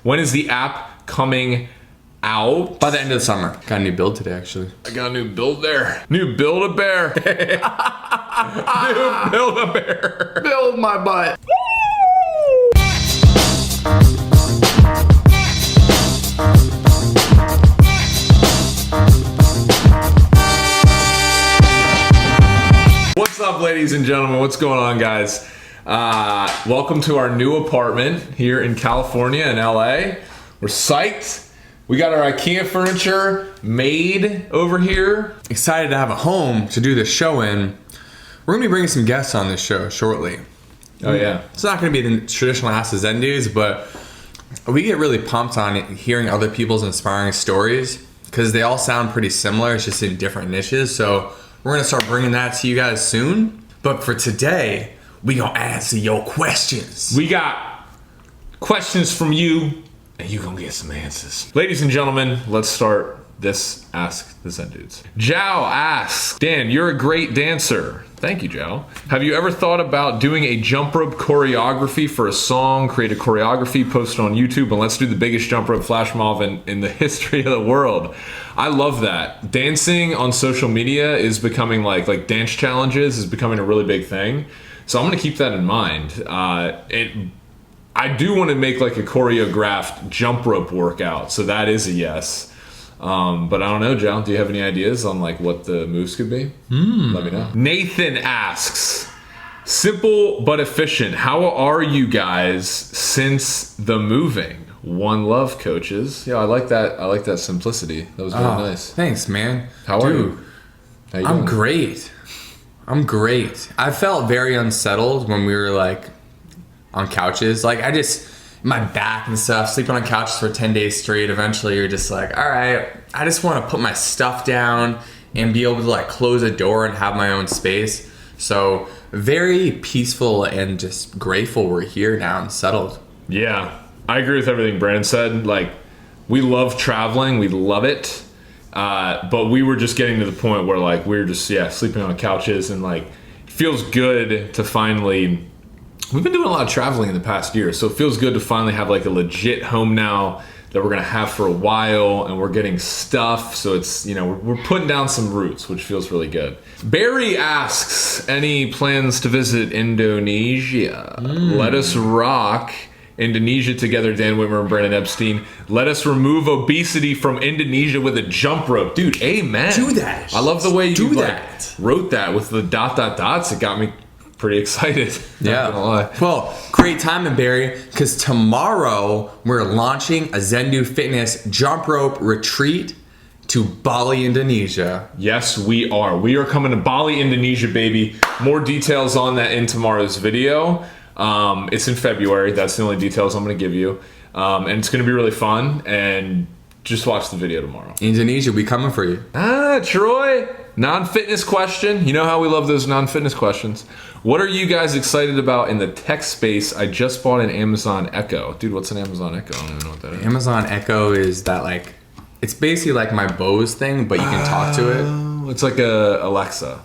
When is the app coming out? By the end of the summer. Got a new build today, actually. I got a new build there. New Build-A-Bear. New Build-A-Bear. Build my butt. What's up, ladies and gentlemen? What's going on, guys? Welcome to our new apartment here in California in LA. We're psyched. We got our IKEA furniture made over here. Excited to have a home to do this show in. We're gonna be bringing some guests on this show shortly. Oh yeah. It's not gonna be the traditional Ask the Zen Dudes, but we get really pumped on it, hearing other people's inspiring stories because they all sound pretty similar. It's just in different niches. So we're gonna start bringing that to you guys soon. But for today, we gonna answer your questions. We got questions from you, and you gonna get some answers. Ladies and gentlemen, let's start this Ask the Zen Dudes. Zhao asks, Dan, you're a great dancer. Thank you, Zhao. Have you ever thought about doing a jump rope choreography for a song, create a choreography, post it on YouTube, and let's do the biggest jump rope flash mob in the history of the world? I love that. Dancing on social media is becoming like dance challenges is becoming a really big thing. So I'm gonna keep that in mind. I do want to make like a choreographed jump rope workout, so that is a yes. But I don't know, John, do you have any ideas on like what the moves could be? Let me know. Nathan asks, simple but efficient, how are you guys since the moving? One love, coaches. Yeah, I like that. I like that simplicity. That was really nice. Thanks, man. How are you? How you I'm doing? great. I'm great. I felt very unsettled when we were like on couches. Like my back and stuff, sleeping on couches for 10 days straight. Eventually you're just like, all right, I just want to put my stuff down and be able to like close a door and have my own space. So very peaceful and just grateful we're here now and settled. Yeah, I agree with everything Brandon said. Like, we love traveling, we love it, but we were just getting to the point where like we were just sleeping on couches, and like it feels good to finally. We've been doing a lot of traveling in the past year, so it feels good to finally have like a legit home now that we're gonna have for a while, and we're getting stuff. So it's, you know, we're putting down some roots, which feels really good. Barry asks, any plans to visit Indonesia? Let us rock Indonesia together, Dan Whitmer and Brandon Epstein. Let us remove obesity from Indonesia with a jump rope. Dude, amen. Do that. I love the way you that. wrote that with the ... It got me pretty excited. Yeah. Not gonna lie. Well, great timing, Barry, because tomorrow we're launching a Zen Dude Fitness jump rope retreat to Bali, Indonesia. Yes, we are. We are coming to Bali, Indonesia, baby. More details on that in tomorrow's video. It's in February. That's the only details I'm going to give you. And it's going to be really fun. And just watch the video tomorrow. Indonesia, we coming for you. Troy, non-fitness question. You know how we love those non-fitness questions. What are you guys excited about in the tech space? I just bought an Amazon Echo. Dude, what's an Amazon Echo? I don't even know what that is. Amazon Echo is that like, it's basically like my Bose thing, but you can talk to it. It's like a Alexa.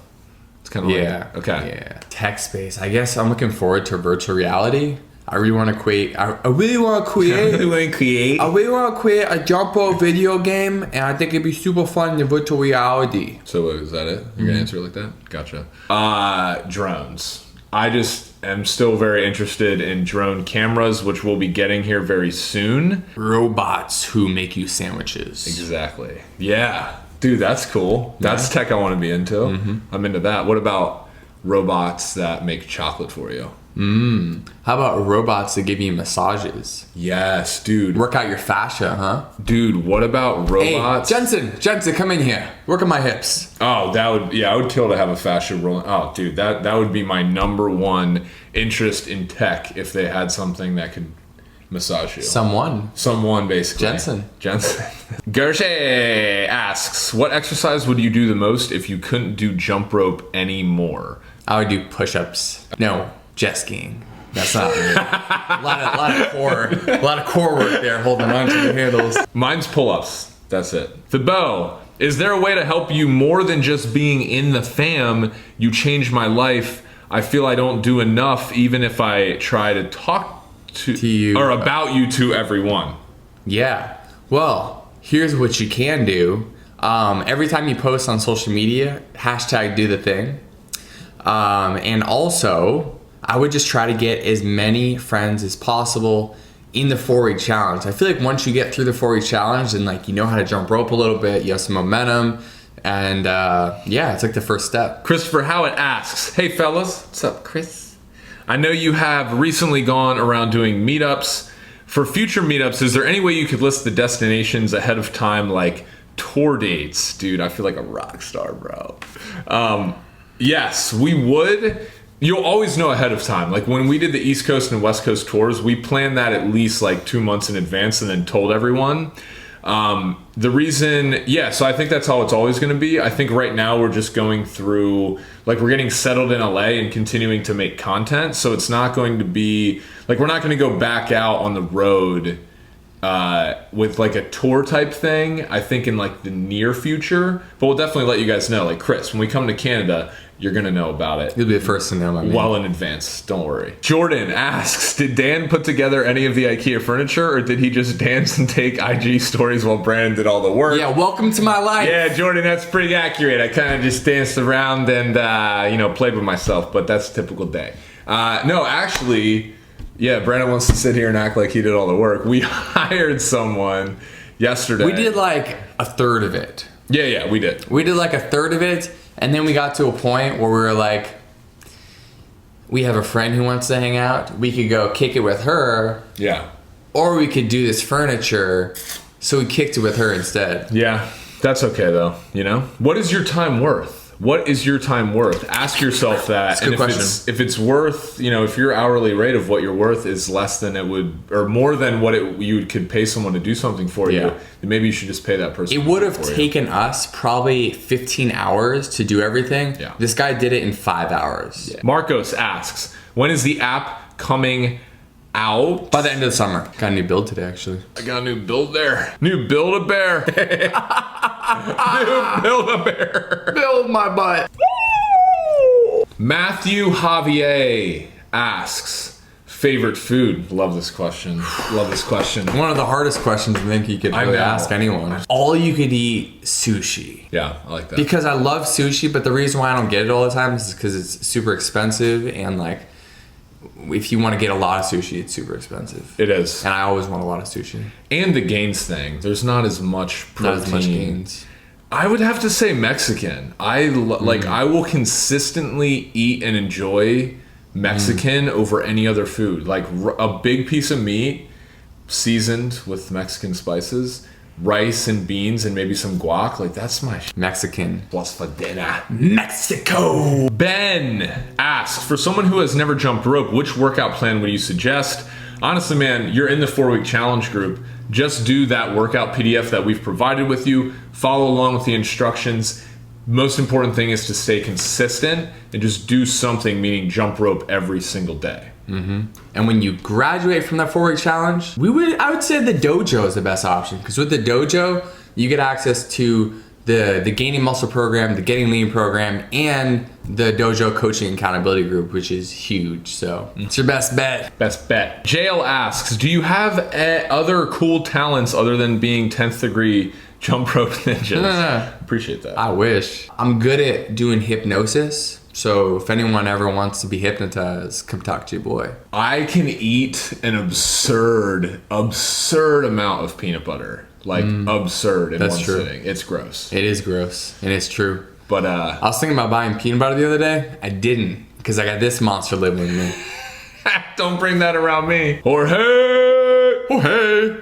It's kind of like, okay. Yeah. Tech space. I guess I'm looking forward to virtual reality. I really want to create. I really want to create a jump rope video game, and I think it'd be super fun in virtual reality. So is that it? You're gonna answer it like that? Gotcha. Drones. I just am still very interested in drone cameras, which we'll be getting here very soon. Robots who make you sandwiches. Exactly. Yeah. Dude, that's cool. That's tech I want to be into. I'm into that. What about robots that make chocolate for you? How about robots that give you massages? Yes, dude. Work out your fascia, huh? Dude, what about robots? Hey, Jensen, come in here. Work on my hips. Oh, I would kill to have a fascia rolling. Oh, dude, that would be my number one interest in tech if they had something that could massage you. Someone, basically. Jensen. Gerche asks, what exercise would you do the most if you couldn't do jump rope anymore? I would do push-ups. No, jet skiing. That's not me. a lot of core work there, holding on to the handles. Mine's pull-ups. That's it. The bow. Is there a way to help you more than just being in the fam? You changed my life. I feel I don't do enough, even if I try to talk to you or about you to everyone. Yeah. Well, here's what you can do. Every time you post on social media, hashtag do the thing. And also, I would just try to get as many friends as possible in the 4-week challenge. I feel like once you get through the 4-week challenge and like you know how to jump rope a little bit, you have some momentum, and yeah, it's like the first step. Christopher Howitt asks, hey fellas, what's up, Chris? I know you have recently gone around doing meetups. For future meetups, is there any way you could list the destinations ahead of time, like tour dates? Dude, I feel like a rock star, bro. Yes, we would. You'll always know ahead of time. Like when we did the East Coast and West Coast tours, we planned that at least like 2 months in advance and then told everyone. The reason, so I think that's how it's always going to be. I think right now we're just going through, like we're getting settled in LA and continuing to make content. So it's not going to be, like we're not going to go back out on the road with like a tour type thing, I think in like the near future. But we'll definitely let you guys know. Like Chris, when we come to Canada, you're going to know about it. You'll be the first to know, my man. Well in advance. Don't worry. Jordan asks, did Dan put together any of the IKEA furniture or did he just dance and take IG stories while Brandon did all the work? Yeah, welcome to my life. Yeah, Jordan, that's pretty accurate. I kind of just danced around and, played with myself, but that's a typical day. No, actually, yeah, Brandon wants to sit here and act like he did all the work. We hired someone yesterday. We did like a third of it. Yeah, we did. We did like a third of it. And then we got to a point where we were like, we have a friend who wants to hang out. We could go kick it with her. Yeah. Or we could do this furniture. So we kicked it with her instead. Yeah, that's okay though. What is your time worth? What is your time worth? Ask yourself that. That's a good question. If it's worth, if your hourly rate of what you're worth is less than it would, or more than what you could pay someone to do something for you, then maybe you should just pay that person. It would have taken us probably 15 hours to do everything. Yeah. This guy did it in 5 hours. Yeah. Marcos asks, when is the app coming out? By the end of the summer. Got a new build today, actually. I got a new build there. New Build-A-Bear. New Build-A-Bear. Build my butt. Matthew Javier asks, favorite food? Love this question. One of the hardest questions I think you could really ask anyone. All you could eat sushi. Yeah, I like that. Because I love sushi, but the reason why I don't get it all the time is because it's super expensive, and like if you want to get a lot of sushi, it's super expensive. It is. And I always want a lot of sushi. And the gains thing. There's not as much protein. Not as much gains. I would have to say Mexican. I will consistently eat and enjoy Mexican over any other food. Like a big piece of meat seasoned with Mexican spices, rice and beans and maybe some guac. Like that's my Mexican. Plus for dinner. Mexico. Ben asks, for someone who has never jumped rope, which workout plan would you suggest? Honestly, man, you're in the 4-week challenge group. Just do that workout PDF that we've provided with you. Follow along with the instructions. Most important thing is to stay consistent and just do something, meaning jump rope every single day. Mm-hmm. And when you graduate from that 4-week challenge, I would say the dojo is the best option, because with the dojo, you get access to the Gaining Muscle program, the Getting Lean program, and the dojo coaching accountability group, which is huge. So it's your best bet. Best bet. JL asks, do you have other cool talents other than being 10th degree jump rope ninjas? Appreciate that. I wish. I'm good at doing hypnosis. So if anyone ever wants to be hypnotized, come talk to your boy. I can eat an absurd amount of peanut butter. Like absurd in one sitting. It's gross. It is gross, and it's true. But I was thinking about buying peanut butter the other day. I didn't, because I got this monster living with me. Don't bring that around me. Jorge.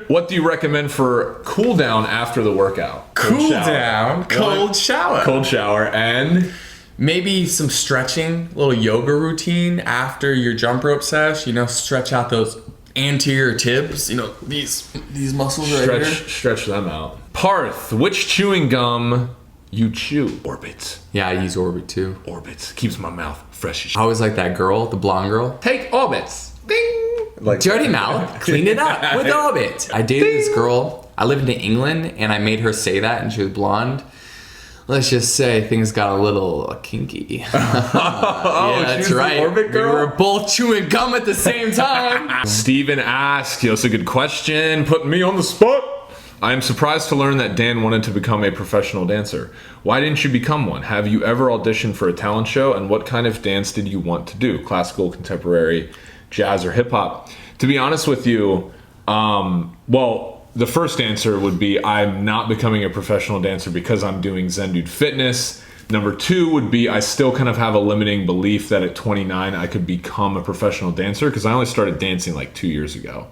What do you recommend for cool down after the workout? Cool down? Cold shower. Cold shower and maybe some stretching, a little yoga routine after your jump rope sesh. Stretch out those anterior tips. These muscles right here. Stretch them out. Parth, which chewing gum you chew? Orbit. Yeah, I use Orbit too. Orbit keeps my mouth fresh as shit. I always like that girl, the blonde girl. Take Orbits. Ding. Like dirty mouth, clean it up with Orbit. I dated this girl. I lived in England, and I made her say that, and she was blonde. let's just say things got a little kinky. Oh, yeah, that's she's right. the orbit girl? We were both chewing gum at the same time. Steven asks, that's a good question, putting me on the spot. I am surprised to learn that Dan wanted to become a professional dancer. Why didn't you become one? Have you ever auditioned for a talent show? And what kind of dance did you want to do? Classical, contemporary, jazz, or hip hop? To be honest with you, well, the first answer would be I'm not becoming a professional dancer because I'm doing Zen Dude Fitness. Number two would be I still kind of have a limiting belief that at 29 I could become a professional dancer because I only started dancing like 2 years ago.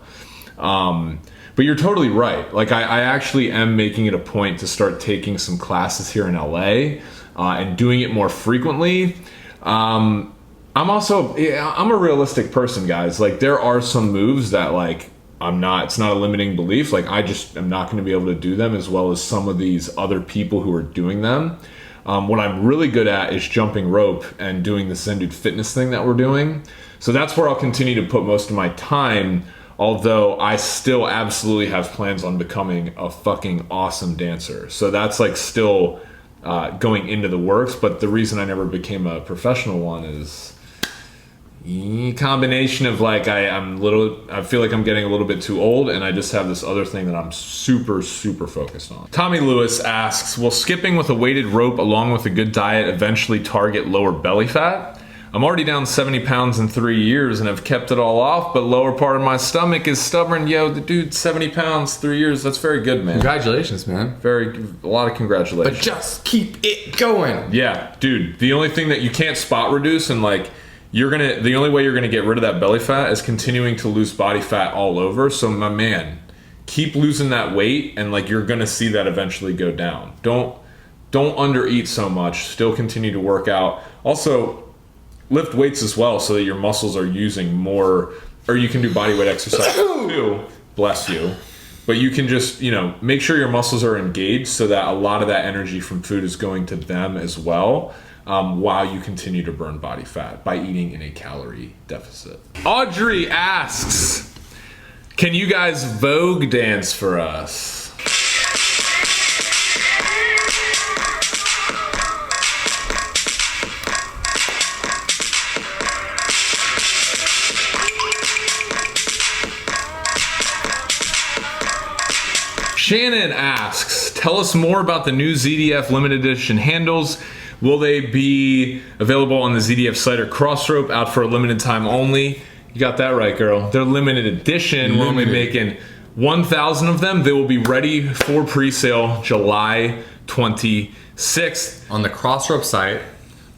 But you're totally right. Like I actually am making it a point to start taking some classes here in LA and doing it more frequently. I'm a realistic person, guys. Like there are some moves that like it's not a limiting belief. Like I just am not going to be able to do them as well as some of these other people who are doing them. What I'm really good at is jumping rope and doing the Zen Dude Fitness thing that we're doing. So that's where I'll continue to put most of my time. Although I still absolutely have plans on becoming a fucking awesome dancer. So that's like still going into the works. But the reason I never became a professional one is a combination of like I feel like I'm getting a little bit too old and I just have this other thing that I'm super, super focused on. Tommy Lewis asks, will skipping with a weighted rope along with a good diet eventually target lower belly fat? I'm already down 70 pounds in 3 years and have kept it all off, but lower part of my stomach is stubborn. Yo, the dude, 70 pounds, 3 years. That's very good, man. Congratulations, man. A lot of congratulations. But just keep it going. Yeah, dude. The only thing that you can't spot reduce and like, the only way you're gonna get rid of that belly fat is continuing to lose body fat all over. So my man, keep losing that weight and like you're gonna see that eventually go down. Don't undereat so much. Still continue to work out. Also, lift weights as well so that your muscles are using more, or you can do body weight exercise too, bless you. But you can just, make sure your muscles are engaged so that a lot of that energy from food is going to them as well, while you continue to burn body fat by eating in a calorie deficit. Audrey asks, can you guys Vogue dance for us? Shannon asks, tell us more about the new ZDF limited edition handles. Will they be available on the ZDF site or Crossrope, out for a limited time only? You got that right, girl. They're limited edition. We're only making 1,000 of them. They will be ready for pre-sale July 26th. On the Crossrope site.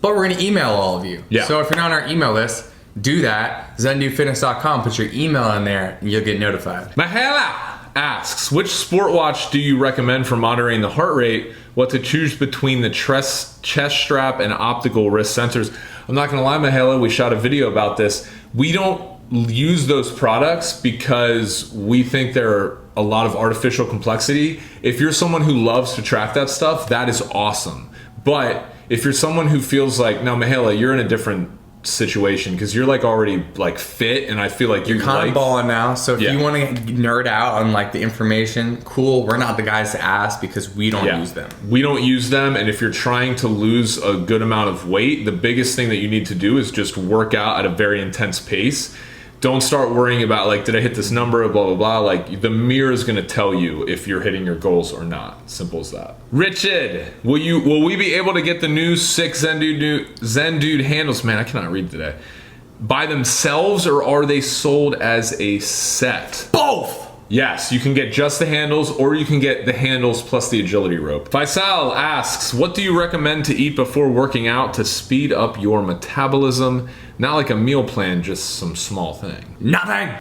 But we're going to email all of you. Yeah. So if you're not on our email list, do that. ZenDudeFitness.com. Put your email in there and you'll get notified. Mahela asks, which sport watch do you recommend for monitoring the heart rate? What to choose between the chest strap and optical wrist sensors? I'm not gonna lie, Mahela, we shot a video about this. We don't use those products because we think there are a lot of artificial complexity. If you're someone who loves to track that stuff, that is awesome. But if you're someone who feels like, no, Mahela, you're in a different situation because you're like already like fit, and I feel like you're kind of balling now. So if you want to nerd out on like the information, cool. We're not the guys to ask because we don't use them. We don't use them. And if you're trying to lose a good amount of weight, the biggest thing that you need to do is just work out at a very intense pace. Don't start worrying about like, did I hit this number, blah, blah, blah. Like the mirror is going to tell you if you're hitting your goals or not. Simple as that. Richard, will we be able to get the new 6 Zen Dude handles? Man, I cannot read today. By themselves, or are they sold as a set? Both! Yes, you can get just the handles, or you can get the handles plus the agility rope. Faisal asks, what do you recommend to eat before working out to speed up your metabolism? Not like a meal plan, just some small thing. Nothing!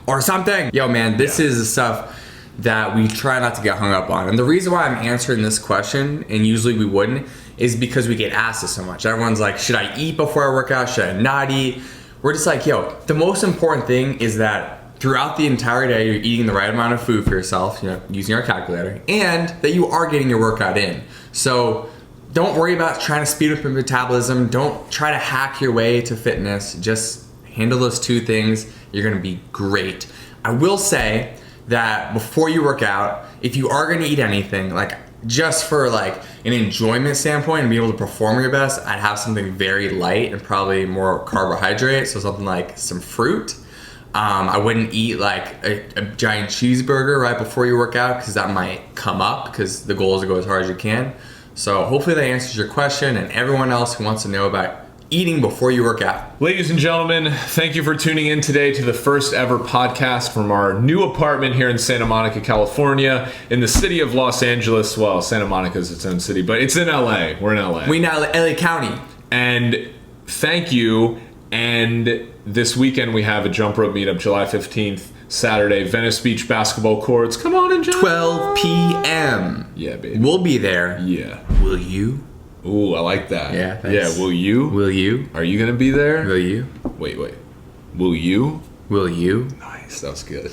Or something! Yo, man, this is the stuff that we try not to get hung up on. And the reason why I'm answering this question, and usually we wouldn't, is because we get asked it so much. Everyone's like, should I eat before I work out? Should I not eat? We're just like, yo, the most important thing is that throughout the entire day, you're eating the right amount of food for yourself, using our calculator, and that you are getting your workout in. So don't worry about trying to speed up your metabolism. Don't try to hack your way to fitness. Just handle those two things. You're gonna be great. I will say that before you work out, if you are gonna eat anything, like just for like an enjoyment standpoint and be able to perform your best, I'd have something very light and probably more carbohydrate. So something like some fruit. I wouldn't eat like a giant cheeseburger right before you work out because that might come up because the goal is to go as hard as you can. So hopefully that answers your question, and everyone else who wants to know about eating before you work out. Ladies and gentlemen, thank you for tuning in today to the first ever podcast from our new apartment here in Santa Monica, California, in the city of Los Angeles. Well, Santa Monica is its own city, but it's in LA. We're in LA. We now LA County. And thank you. And this weekend we have a jump rope meetup, July 15th, Saturday, Venice Beach basketball courts. Come on and join. 12 p.m. Yeah, baby. We'll be there. Yeah. Will you? Ooh, I like that. Yeah, thanks. Yeah, will you? Will you? Are you going to be there? Will you? Wait. Will you? Will you? Nice, that was good.